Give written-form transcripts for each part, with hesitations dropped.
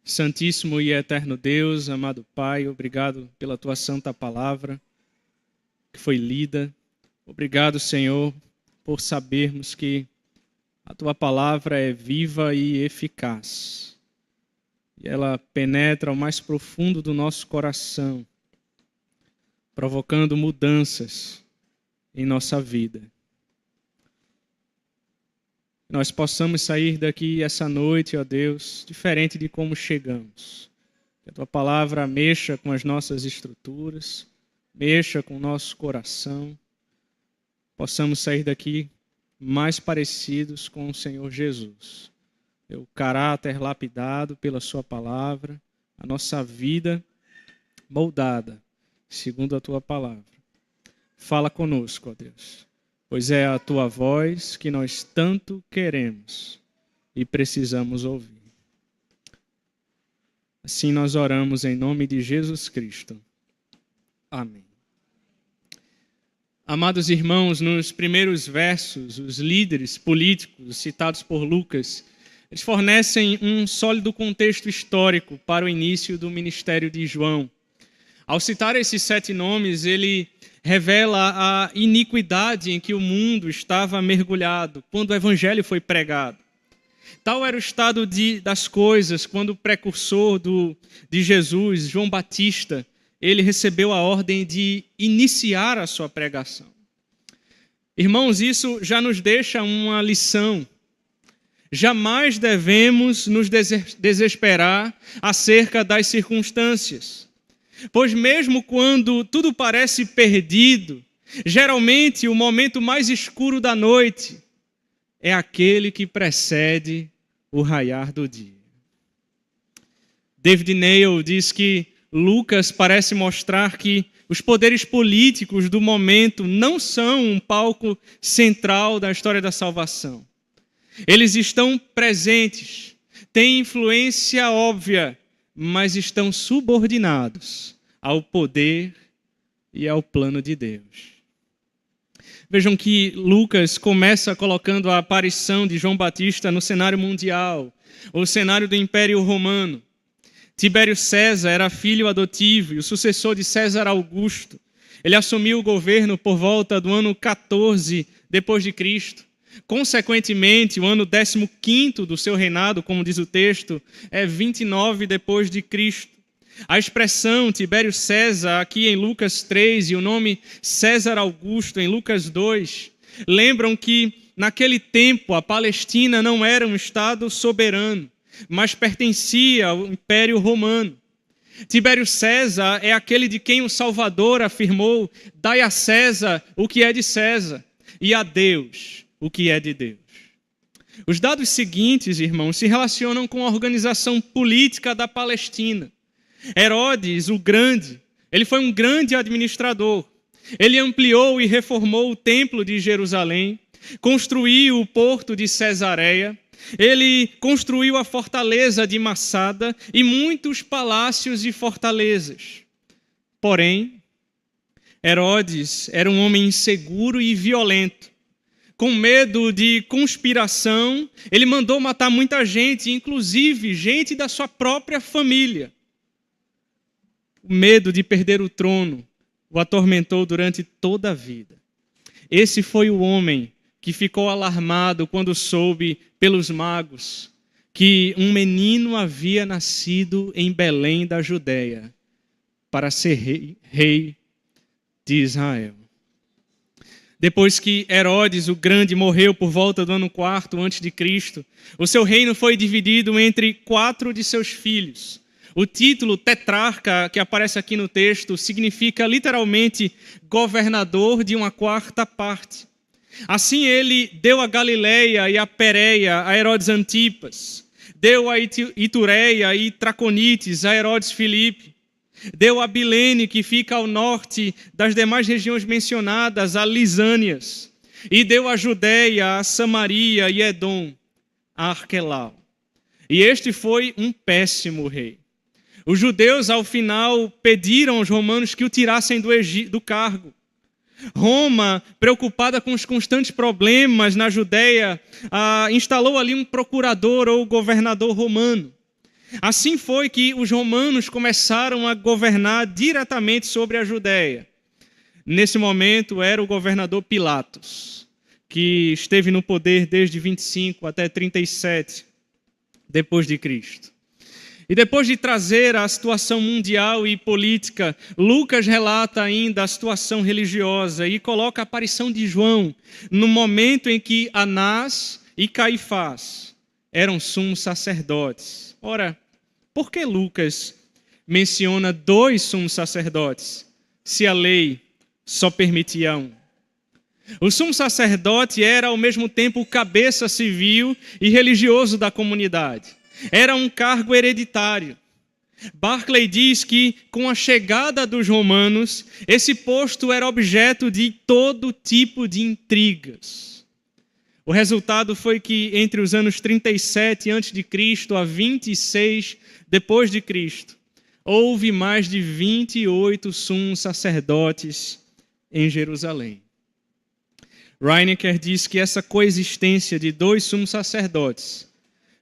Santíssimo e eterno Deus, amado Pai, obrigado pela tua santa palavra que foi lida. Obrigado, Senhor, por sabermos que a tua palavra é viva e eficaz. E ela penetra ao mais profundo do nosso coração, provocando mudanças em nossa vida. Nós possamos sair daqui essa noite, ó Deus, diferente de como chegamos. Que a tua palavra mexa com as nossas estruturas, mexa com o nosso coração. Possamos sair daqui mais parecidos com o Senhor Jesus. O caráter lapidado pela sua palavra, a nossa vida moldada segundo a tua palavra. Fala conosco, ó Deus, pois é a tua voz que nós tanto queremos e precisamos ouvir. Assim nós oramos em nome de Jesus Cristo. Amém. Amados irmãos, nos primeiros versos, os líderes políticos citados por Lucas, eles fornecem um sólido contexto histórico para o início do ministério de João. Ao citar esses 7 nomes, ele revela a iniquidade em que o mundo estava mergulhado quando o evangelho foi pregado. Tal era o estado das coisas quando o precursor de Jesus, João Batista, ele recebeu a ordem de iniciar a sua pregação. Irmãos, isso já nos deixa uma lição. Jamais devemos nos desesperar acerca das circunstâncias. Pois mesmo quando tudo parece perdido, geralmente o momento mais escuro da noite é aquele que precede o raiar do dia. David Neil diz que Lucas parece mostrar que os poderes políticos do momento não são um palco central da história da salvação. Eles estão presentes, têm influência óbvia, mas estão subordinados ao poder e ao plano de Deus. Vejam que Lucas começa colocando a aparição de João Batista no cenário mundial, o cenário do Império Romano. Tibério César era filho adotivo e o sucessor de César Augusto. Ele assumiu o governo por volta do ano 14 depois de Cristo. Consequentemente, o ano 15º do seu reinado, como diz o texto, é 29 depois de Cristo. A expressão Tibério César aqui em Lucas 3 e o nome César Augusto em Lucas 2 lembram que naquele tempo a Palestina não era um estado soberano, mas pertencia ao Império Romano. Tibério César é aquele de quem o Salvador afirmou: dai a César o que é de César e a Deus o que é de Deus. Os dados seguintes, irmãos, se relacionam com a organização política da Palestina. Herodes, o Grande, ele foi um grande administrador. Ele ampliou e reformou o templo de Jerusalém, construiu o porto de Cesareia, ele construiu a fortaleza de Massada e muitos palácios e fortalezas. Porém, Herodes era um homem inseguro e violento. Com medo de conspiração, ele mandou matar muita gente, inclusive gente da sua própria família. O medo de perder o trono o atormentou durante toda a vida. Esse foi o homem que ficou alarmado quando soube pelos magos que um menino havia nascido em Belém da Judéia para ser rei de Israel. Depois que Herodes, o Grande, morreu por volta do ano 4 a.C., o seu reino foi dividido entre 4 de seus filhos. O título tetrarca, que aparece aqui no texto, significa literalmente governador de uma 4ª parte. Assim ele deu a Galileia e a Pérea a Herodes Antipas, deu a Itureia e Traconites a Herodes Filipe, deu a Bilene, que fica ao norte das demais regiões mencionadas, a Lisânias, e deu a Judéia, a Samaria e Edom, a Arquelau. E este foi um péssimo rei. Os judeus, ao final, pediram aos romanos que o tirassem do cargo. Roma, preocupada com os constantes problemas na Judéia, instalou ali um procurador ou governador romano. Assim foi que os romanos começaram a governar diretamente sobre a Judéia. Nesse momento era o governador Pilatos, que esteve no poder desde 25 até 37 depois de Cristo. E depois de trazer a situação mundial e política, Lucas relata ainda a situação religiosa e coloca a aparição de João no momento em que Anás e Caifás eram sumos sacerdotes. Ora, por que Lucas menciona 2 sumos sacerdotes, se a lei só permitia um? O sumo sacerdote era ao mesmo tempo o cabeça civil e religioso da comunidade. Era um cargo hereditário. Barclay diz que, com a chegada dos romanos, esse posto era objeto de todo tipo de intrigas. O resultado foi que, entre os anos 37 a.C. a 26 depois de Cristo, houve mais de 28 sumos sacerdotes em Jerusalém. Reinecker diz que essa coexistência de 2 sumos sacerdotes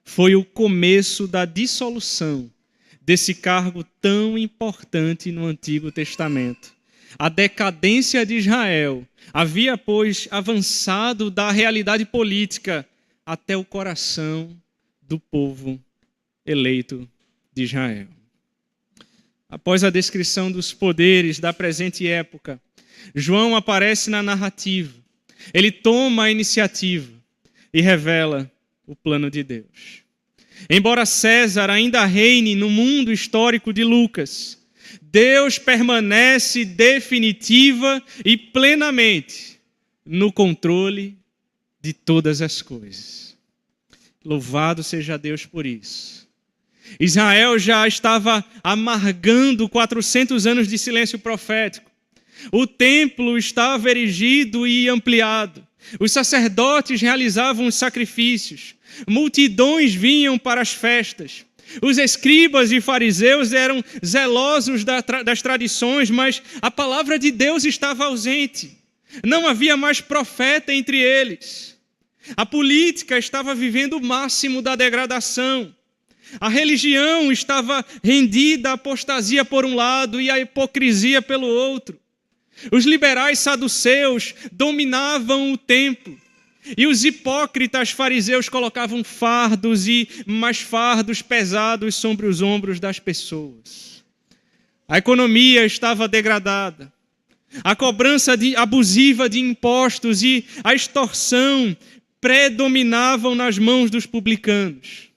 foi o começo da dissolução desse cargo tão importante no Antigo Testamento. A decadência de Israel havia, pois, avançado da realidade política até o coração do povo eleito de Israel. Após a descrição dos poderes da presente época, João aparece na narrativa. Ele toma a iniciativa e revela o plano de Deus. Embora César ainda reine no mundo histórico de Lucas, Deus permanece definitiva e plenamente no controle de todas as coisas. Louvado seja Deus por isso. Israel já estava amargando 400 anos de silêncio profético. O templo estava erigido e ampliado. Os sacerdotes realizavam os sacrifícios. Multidões vinham para as festas. Os escribas e fariseus eram zelosos das tradições, mas a palavra de Deus estava ausente. Não havia mais profeta entre eles. A política estava vivendo o máximo da degradação. A religião estava rendida à apostasia por um lado e à hipocrisia pelo outro. Os liberais saduceus dominavam o templo. E os hipócritas fariseus colocavam fardos e mais fardos pesados sobre os ombros das pessoas. A economia estava degradada. A cobrança abusiva de impostos e a extorsão predominavam nas mãos dos publicanos.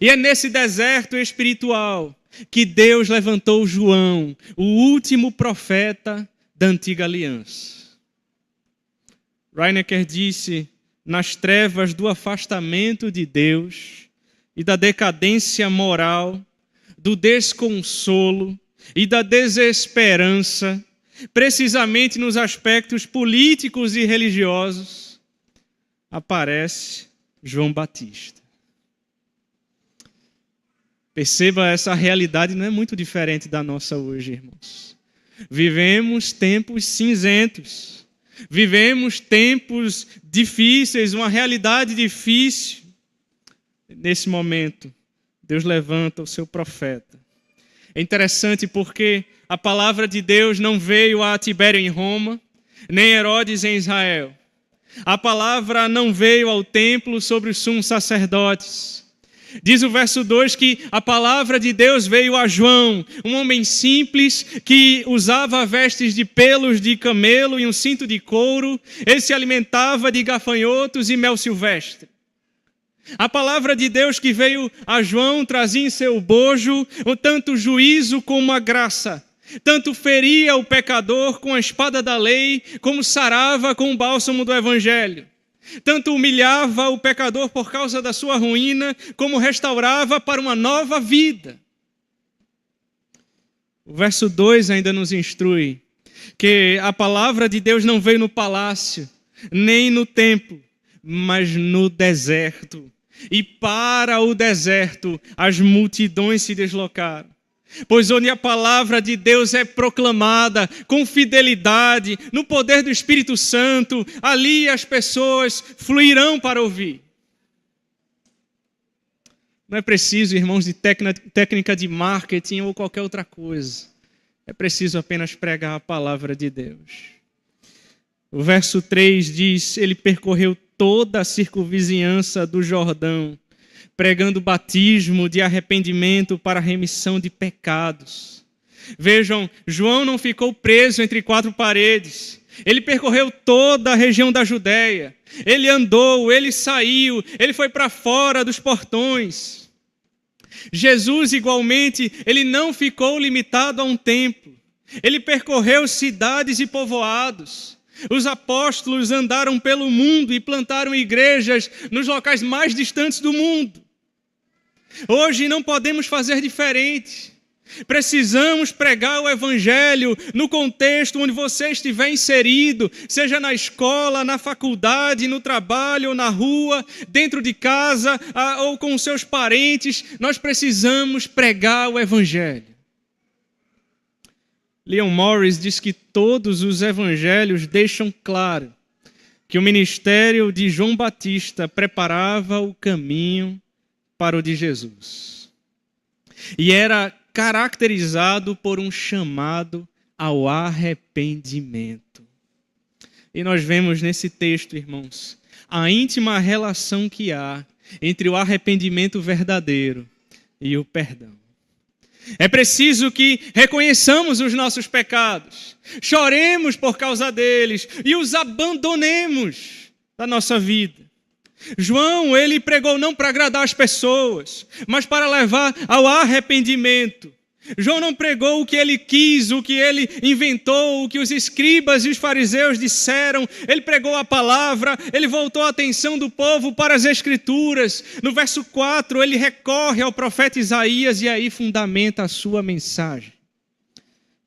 E é nesse deserto espiritual que Deus levantou João, o último profeta da antiga aliança. Reinecker disse: nas trevas do afastamento de Deus e da decadência moral, do desconsolo e da desesperança, precisamente nos aspectos políticos e religiosos, aparece João Batista. Perceba, essa realidade não é muito diferente da nossa hoje, irmãos. Vivemos tempos cinzentos. Vivemos tempos difíceis, uma realidade difícil. Nesse momento, Deus levanta o seu profeta. É interessante porque a palavra de Deus não veio a Tibério em Roma, nem Herodes em Israel. A palavra não veio ao templo sobre os sumos sacerdotes. Diz o verso 2 que a palavra de Deus veio a João, um homem simples que usava vestes de pelos de camelo e um cinto de couro. Ele se alimentava de gafanhotos e mel silvestre. A palavra de Deus que veio a João trazia em seu bojo tanto juízo como a graça. Tanto feria o pecador com a espada da lei, como sarava com o bálsamo do evangelho. Tanto humilhava o pecador por causa da sua ruína, como restaurava para uma nova vida. O verso 2 ainda nos instrui que a palavra de Deus não veio no palácio, nem no templo, mas no deserto. E para o deserto as multidões se deslocaram. Pois onde a palavra de Deus é proclamada com fidelidade, no poder do Espírito Santo, ali as pessoas fluirão para ouvir. Não é preciso, irmãos, de técnica de marketing ou qualquer outra coisa. É preciso apenas pregar a palavra de Deus. O verso 3 diz: ele percorreu toda a circunvizinhança do Jordão, pregando batismo de arrependimento para a remissão de pecados. Vejam, João não ficou preso entre quatro paredes. Ele percorreu toda a região da Judéia. Ele andou, ele saiu, ele foi para fora dos portões. Jesus, igualmente, ele não ficou limitado a um templo. Ele percorreu cidades e povoados. Os apóstolos andaram pelo mundo e plantaram igrejas nos locais mais distantes do mundo. Hoje não podemos fazer diferente. Precisamos pregar o evangelho no contexto onde você estiver inserido, seja na escola, na faculdade, no trabalho ou na rua, dentro de casa ou com os seus parentes. Nós precisamos pregar o evangelho. Leon Morris diz que todos os evangelhos deixam claro que o ministério de João Batista preparava o caminho para o de Jesus. E era caracterizado por um chamado ao arrependimento. E nós vemos nesse texto, irmãos, a íntima relação que há entre o arrependimento verdadeiro e o perdão. É preciso que reconheçamos os nossos pecados, choremos por causa deles e os abandonemos da nossa vida. João, ele pregou não para agradar as pessoas, mas para levar ao arrependimento. João não pregou o que ele quis, o que ele inventou, o que os escribas e os fariseus disseram. Ele pregou a palavra, ele voltou a atenção do povo para as Escrituras. No verso 4, ele recorre ao profeta Isaías e aí fundamenta a sua mensagem.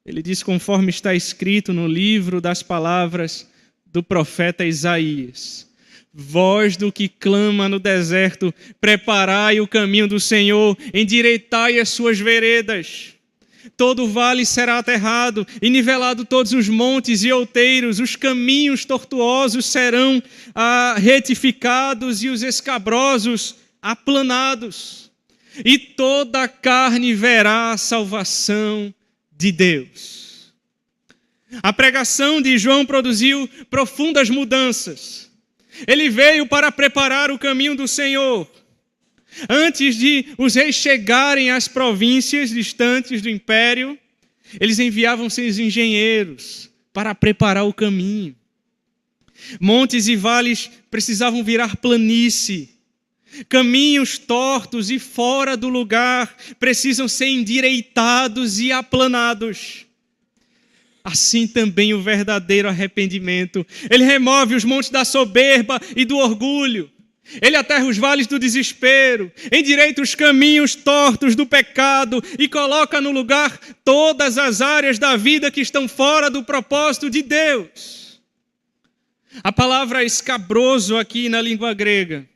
Ele diz, conforme está escrito no livro das palavras do profeta Isaías: voz do que clama no deserto, preparai o caminho do Senhor, endireitai as suas veredas. Todo vale será aterrado, e nivelado todos os montes e outeiros, os caminhos tortuosos serão retificados e os escabrosos aplanados. E toda a carne verá a salvação de Deus. A pregação de João produziu profundas mudanças. Ele veio para preparar o caminho do Senhor. Antes de os reis chegarem às províncias distantes do império, eles enviavam seus engenheiros para preparar o caminho. Montes e vales precisavam virar planície. Caminhos tortos e fora do lugar precisam ser endireitados e aplanados. Assim também o verdadeiro arrependimento. Ele remove os montes da soberba e do orgulho. Ele aterra os vales do desespero, endireita os caminhos tortos do pecado e coloca no lugar todas as áreas da vida que estão fora do propósito de Deus. A palavra escabroso aqui na língua grega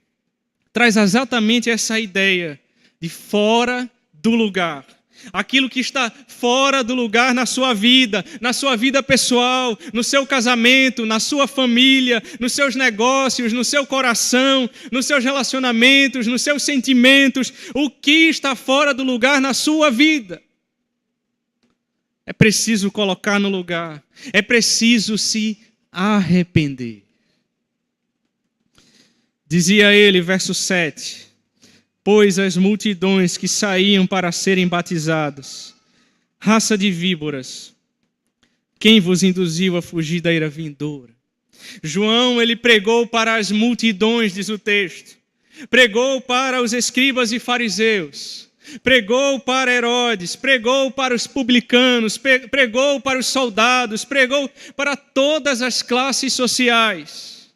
traz exatamente essa ideia de fora do lugar. Aquilo que está fora do lugar na sua vida pessoal, no seu casamento, na sua família, nos seus negócios, no seu coração, nos seus relacionamentos, nos seus sentimentos, o que está fora do lugar na sua vida. É preciso colocar no lugar, é preciso se arrepender. Dizia ele, verso 7, pois as multidões que saíam para serem batizadas, raça de víboras, quem vos induziu a fugir da ira vindoura? João, ele pregou para as multidões, diz o texto. Pregou para os escribas e fariseus. Pregou para Herodes, pregou para os publicanos, pregou para os soldados, pregou para todas as classes sociais.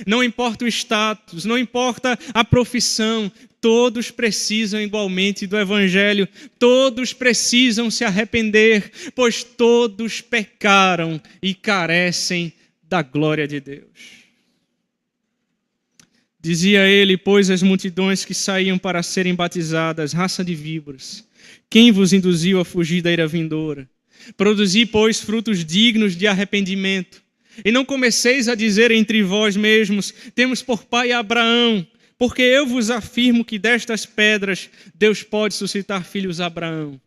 Não importa o status, não importa a profissão, todos precisam igualmente do Evangelho, todos precisam se arrepender, pois todos pecaram e carecem da glória de Deus. Dizia ele, pois as multidões que saíam para serem batizadas, raça de víboras, quem vos induziu a fugir da ira vindoura? Produzi, pois, frutos dignos de arrependimento. E não comeceis a dizer entre vós mesmos, temos por pai Abraão, Porque eu vos afirmo que destas pedras Deus pode suscitar filhos a Abraão.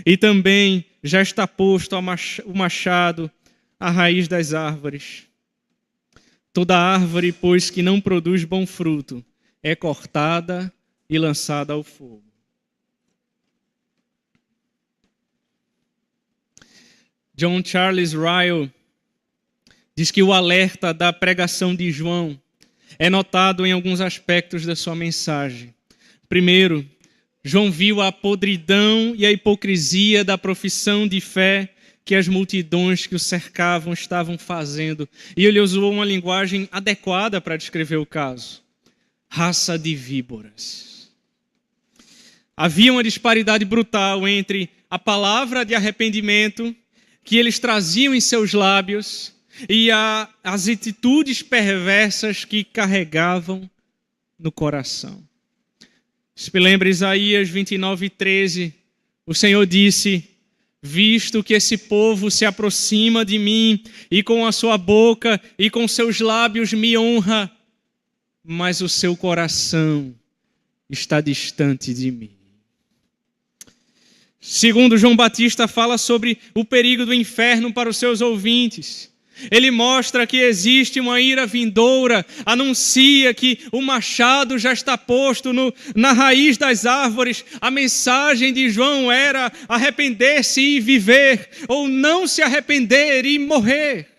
E também já está posto o machado à raiz das árvores. Toda árvore, pois, que não produz bom fruto, é cortada e lançada ao fogo. John Charles Ryle diz que o alerta da pregação de João é notado em alguns aspectos da sua mensagem. Primeiro, João viu a podridão e a hipocrisia da profissão de fé que as multidões que o cercavam estavam fazendo. E ele usou uma linguagem adequada para descrever o caso. Raça de víboras. Havia uma disparidade brutal entre a palavra de arrependimento que eles traziam em seus lábios e as atitudes perversas que carregavam no coração. Se lembra Isaías 29:13, o Senhor disse: visto que esse povo se aproxima de mim e com a sua boca e com seus lábios me honra, mas o seu coração está distante de mim. Segundo João Batista fala sobre o perigo do inferno para os seus ouvintes. Ele mostra que existe uma ira vindoura, anuncia que o machado já está posto na raiz das árvores. A mensagem de João era arrepender-se e viver, ou não se arrepender e morrer.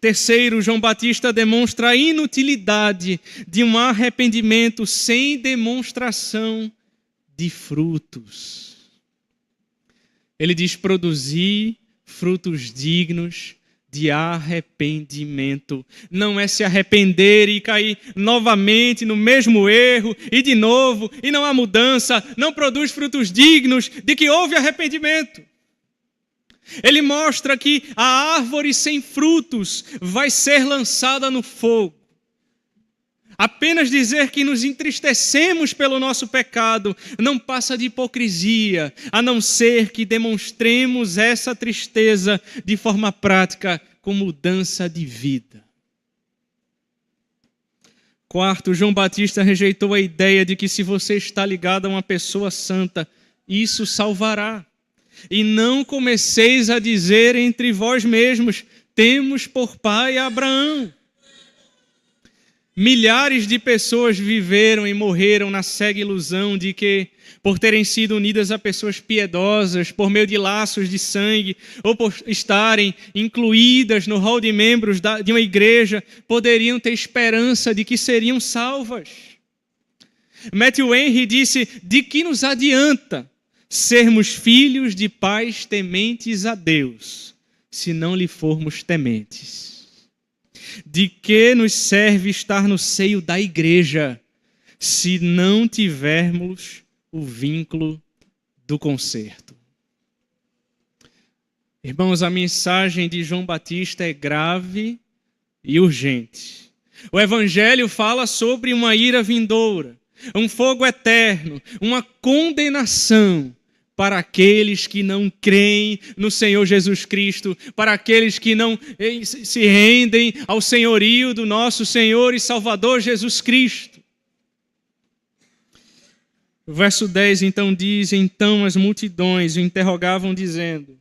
Terceiro, João Batista demonstra a inutilidade de um arrependimento sem demonstração de frutos. Ele diz produzir frutos dignos de arrependimento. Não é se arrepender e cair novamente no mesmo erro e de novo, e não há mudança, não produz frutos dignos de que houve arrependimento. Ele mostra que a árvore sem frutos vai ser lançada no fogo. Apenas dizer que nos entristecemos pelo nosso pecado não passa de hipocrisia, a não ser que demonstremos essa tristeza de forma prática com mudança de vida. Quarto, João Batista rejeitou a ideia de que se você está ligado a uma pessoa santa, isso salvará. E não comeceis a dizer entre vós mesmos, temos por pai Abraão. Milhares de pessoas viveram e morreram na cega ilusão de que, por terem sido unidas a pessoas piedosas, por meio de laços de sangue, ou por estarem incluídas no rol de membros de uma igreja, poderiam ter esperança de que seriam salvas. Matthew Henry disse: de que nos adianta sermos filhos de pais tementes a Deus, se não lhe formos tementes? De que nos serve estar no seio da igreja, se não tivermos o vínculo do conserto? Irmãos, a mensagem de João Batista é grave e urgente. O Evangelho fala sobre uma ira vindoura, um fogo eterno, uma condenação para aqueles que não creem no Senhor Jesus Cristo, para aqueles que não se rendem ao senhorio do nosso Senhor e Salvador Jesus Cristo. O verso 10 então diz: então as multidões o interrogavam dizendo: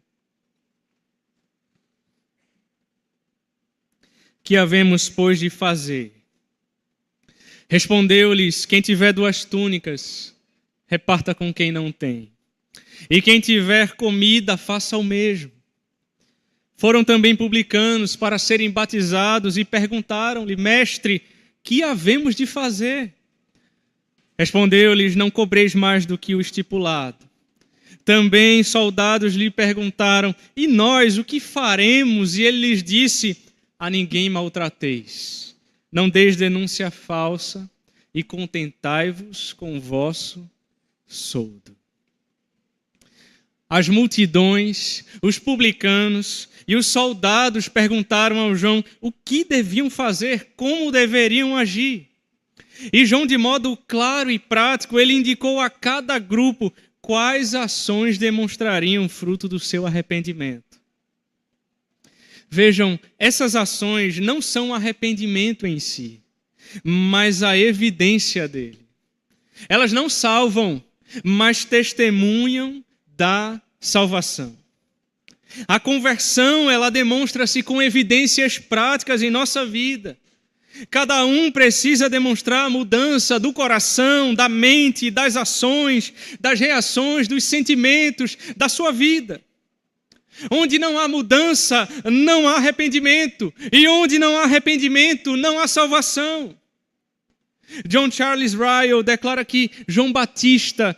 que havemos, pois, de fazer? Respondeu-lhes: quem tiver 2 túnicas, reparta com quem não tem. E quem tiver comida, faça o mesmo. Foram também publicanos para serem batizados e perguntaram-lhe: mestre, que havemos de fazer? Respondeu-lhes: não cobreis mais do que o estipulado. Também soldados lhe perguntaram: e nós, o que faremos? E ele lhes disse: a ninguém maltrateis. Não deis denúncia falsa e contentai-vos com o vosso soldo. As multidões, os publicanos e os soldados perguntaram ao João o que deviam fazer, como deveriam agir. E João, de modo claro e prático, ele indicou a cada grupo quais ações demonstrariam fruto do seu arrependimento. Vejam, essas ações não são arrependimento em si. mas a evidência dele. Elas não salvam, mas testemunham da salvação. A conversão, ela demonstra-se com evidências práticas em nossa vida. Cada um precisa demonstrar a mudança do coração, da mente, das ações, das reações, dos sentimentos da sua vida. Onde não há mudança, não há arrependimento. E onde não há arrependimento, não há salvação. John Charles Ryle declara que João Batista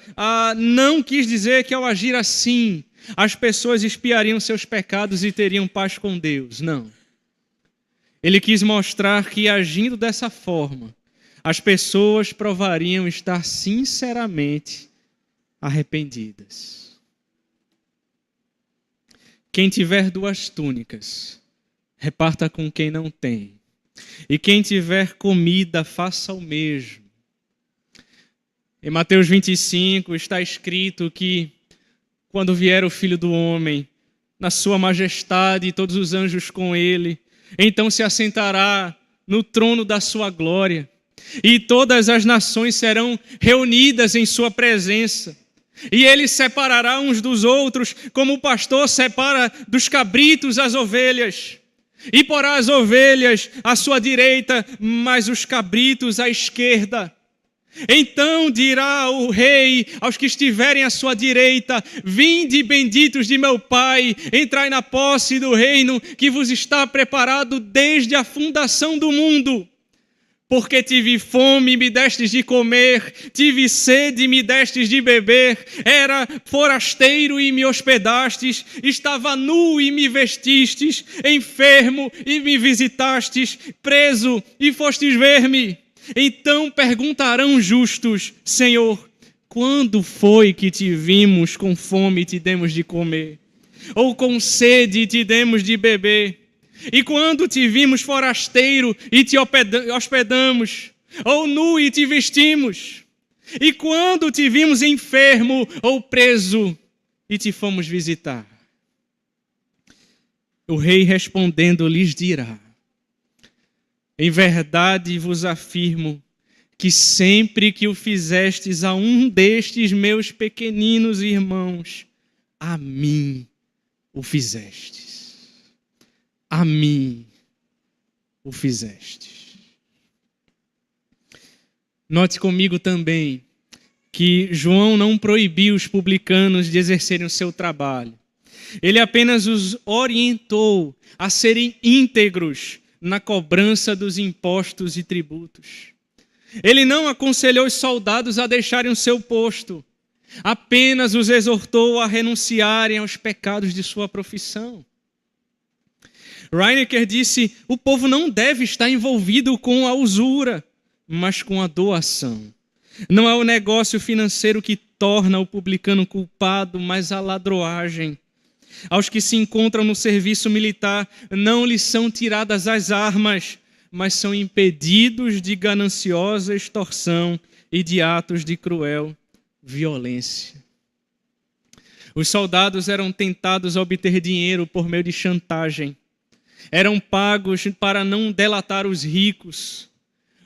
não quis dizer que ao agir assim, as pessoas expiariam seus pecados e teriam paz com Deus. Não. Ele quis mostrar que agindo dessa forma, as pessoas provariam estar sinceramente arrependidas. Quem tiver 2 túnicas, reparta com quem não tem. E quem tiver comida, faça o mesmo. Em Mateus 25 está escrito que quando vier o Filho do Homem, na sua majestade e todos os anjos com ele, então se assentará no trono da sua glória, e todas as nações serão reunidas em sua presença. E ele separará uns dos outros, como o pastor separa dos cabritos as ovelhas. E porá as ovelhas à sua direita, mas os cabritos à esquerda. Então dirá o rei aos que estiverem à sua direita: vinde, benditos de meu Pai, entrai na posse do reino que vos está preparado desde a fundação do mundo. Porque tive fome e me destes de comer, tive sede e me destes de beber, era forasteiro e me hospedastes, estava nu e me vestistes, enfermo e me visitastes, preso e fostes ver-me. Então perguntarão justos: Senhor, quando foi que te vimos com fome e te demos de comer? Ou com sede e te demos de beber? E quando te vimos forasteiro e te hospedamos? Ou nu e te vestimos? E quando te vimos enfermo ou preso e te fomos visitar? O rei respondendo lhes dirá: em verdade vos afirmo que sempre que o fizestes a um destes meus pequeninos irmãos, a mim o fizestes. A mim o fizestes. Note comigo também que João não proibiu os publicanos de exercerem o seu trabalho. Ele apenas os orientou a serem íntegros na cobrança dos impostos e tributos. Ele não aconselhou os soldados a deixarem o seu posto, apenas os exortou a renunciarem aos pecados de sua profissão. Reinecker disse: o povo não deve estar envolvido com a usura, mas com a doação. Não é o negócio financeiro que torna o publicano culpado, mas a ladroagem. Aos que se encontram no serviço militar, não lhes são tiradas as armas, mas são impedidos de gananciosa extorsão e de atos de cruel violência. Os soldados eram tentados a obter dinheiro por meio de chantagem. Eram pagos para não delatar os ricos.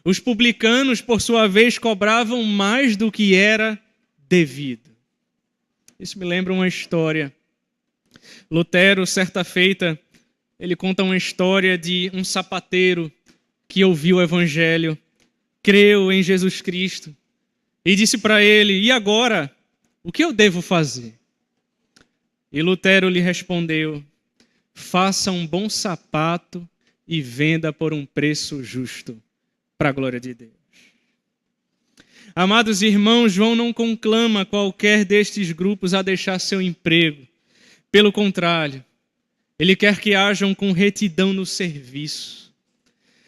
Os publicanos, por sua vez, cobravam mais do que era devido. Isso me lembra uma história. Lutero, certa feita, ele conta uma história de um sapateiro que ouviu o evangelho, creu em Jesus Cristo e disse para ele: e agora, o que eu devo fazer? E Lutero lhe respondeu: faça um bom sapato e venda por um preço justo, para a glória de Deus. Amados irmãos, João não conclama qualquer destes grupos a deixar seu emprego. Pelo contrário, ele quer que hajam com retidão no serviço.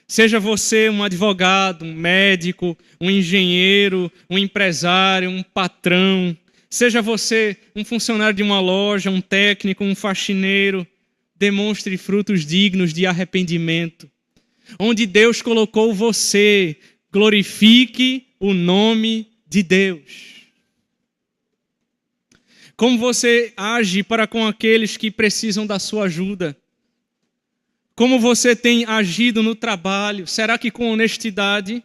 Seja você um advogado, um médico, um engenheiro, um empresário, um patrão, seja você um funcionário de uma loja, um técnico, um faxineiro, demonstre frutos dignos de arrependimento. Onde Deus colocou você, glorifique o nome de Deus. Como você age para com aqueles que precisam da sua ajuda? Como você tem agido no trabalho? Será que com honestidade?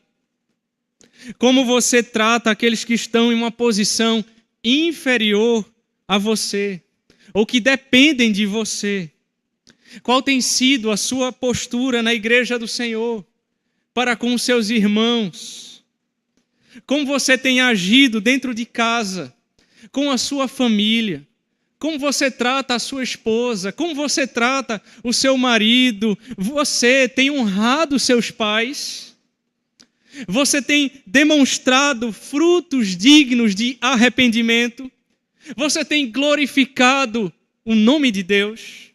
Como você trata aqueles que estão em uma posição inferior a você, ou que dependem de você? Qual tem sido a sua postura na igreja do Senhor para com os seus irmãos? Como você tem agido dentro de casa, com a sua família? Como você trata a sua esposa? Como você trata o seu marido? Você tem honrado seus pais? Você tem demonstrado frutos dignos de arrependimento? Você tem glorificado o nome de Deus?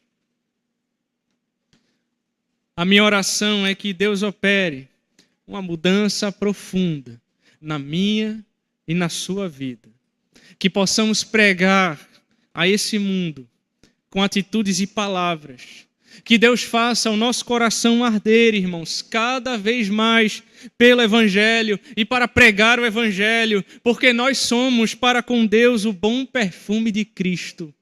A minha oração é que Deus opere uma mudança profunda na minha e na sua vida. Que possamos pregar a esse mundo com atitudes e palavras. Que Deus faça o nosso coração arder, irmãos, cada vez mais pelo Evangelho e para pregar o Evangelho, porque nós somos para com Deus o bom perfume de Cristo,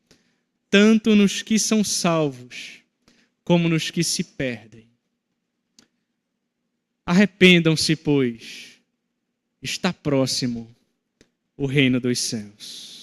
tanto nos que são salvos como nos que se perdem. Arrependam-se, pois está próximo o reino dos céus.